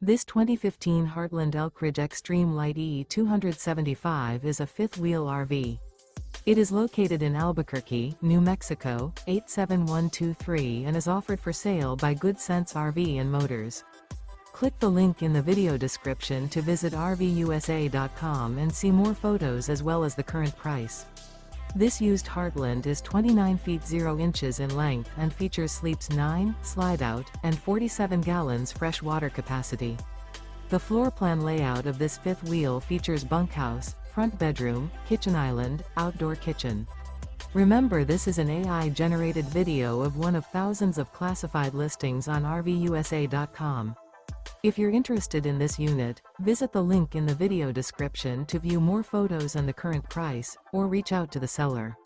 This 2015 Heartland ElkRidge Xtreme Light E275 is a fifth-wheel RV. It is located in Albuquerque, New Mexico, 87123 and is offered for sale by Good Sense RV and Motors. Click the link in the video description to visit RVUSA.com and see more photos as well as the current price. This used Heartland is 29 feet 0 inches in length and features sleeps 9, Slideout, and 47 gallons fresh water capacity. The floor plan layout of this fifth wheel features bunkhouse, front bedroom, kitchen island, outdoor kitchen. Remember, this is an AI-generated video of one of thousands of classified listings on RVUSA.com. If you're interested in this unit, visit the link in the video description to view more photos and the current price, or reach out to the seller.